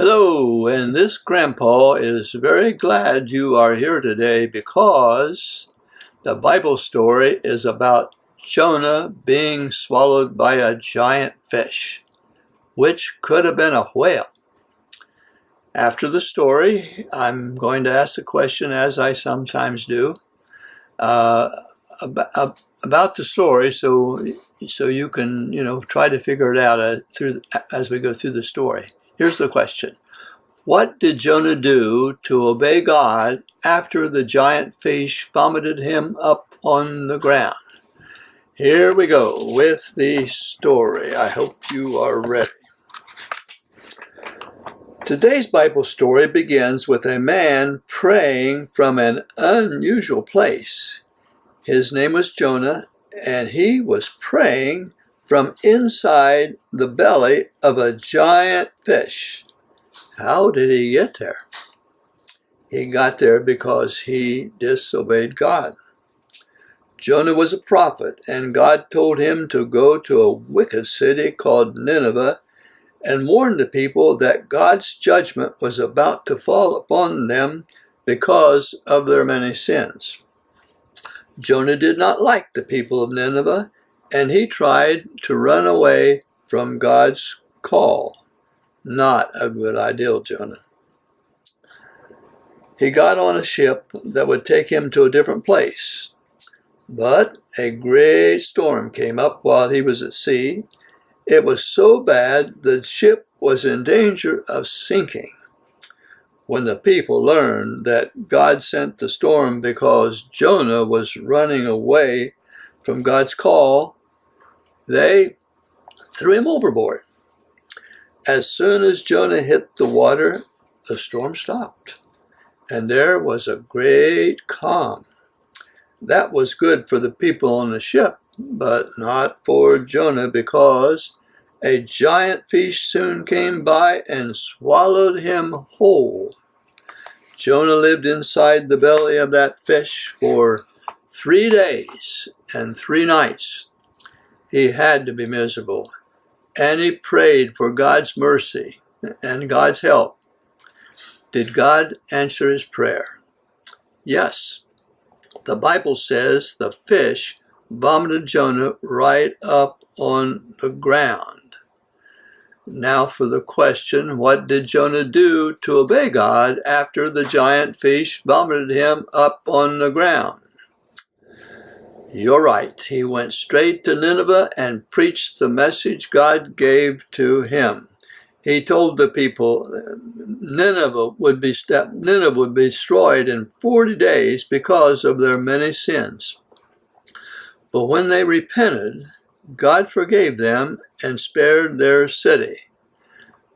Hello, and this grandpa is very glad you are here today because the Bible story is about Jonah being swallowed by a giant fish, which could have been a whale. After the story, I'm going to ask a question, as I sometimes do, about the story, so you can try to figure it out as we go through the story. Here's the question. What did Jonah do to obey God after the giant fish vomited him up on the ground? Here we go with the story. I hope you are ready. Today's Bible story begins with a man praying from an unusual place. His name was Jonah, and he was praying from inside the belly of a giant fish. How did he get there? He got there because he disobeyed God. Jonah was a prophet, and God told him to go to a wicked city called Nineveh and warn the people that God's judgment was about to fall upon them because of their many sins. Jonah did not like the people of Nineveh, and he tried to run away from God's call. Not a good idea, Jonah. He got on a ship that would take him to a different place, but a great storm came up while he was at sea. It was so bad the ship was in danger of sinking. When the people learned that God sent the storm because Jonah was running away from God's call, they threw him overboard. As soon as Jonah hit the water, the storm stopped, and there was a great calm. That was good for the people on the ship, but not for Jonah, because a giant fish soon came by and swallowed him whole. Jonah lived inside the belly of that fish for 3 days and 3 nights. He had to be miserable, and he prayed for God's mercy and God's help. Did God answer his prayer? Yes. The Bible says the fish vomited Jonah right up on the ground. Now for the question, what did Jonah do to obey God after the giant fish vomited him up on the ground? You're right. He went straight to Nineveh and preached the message God gave to him. He told the people Nineveh would be destroyed in 40 days because of their many sins. But when they repented, God forgave them and spared their city.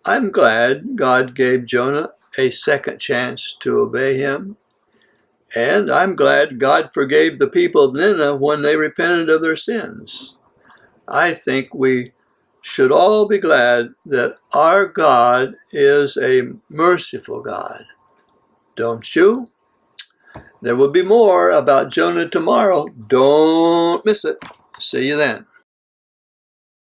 I'm glad God gave Jonah a second chance to obey him. And I'm glad God forgave the people of Nineveh when they repented of their sins. I think we should all be glad that our God is a merciful God. Don't you? There will be more about Jonah tomorrow. Don't miss it. See you then.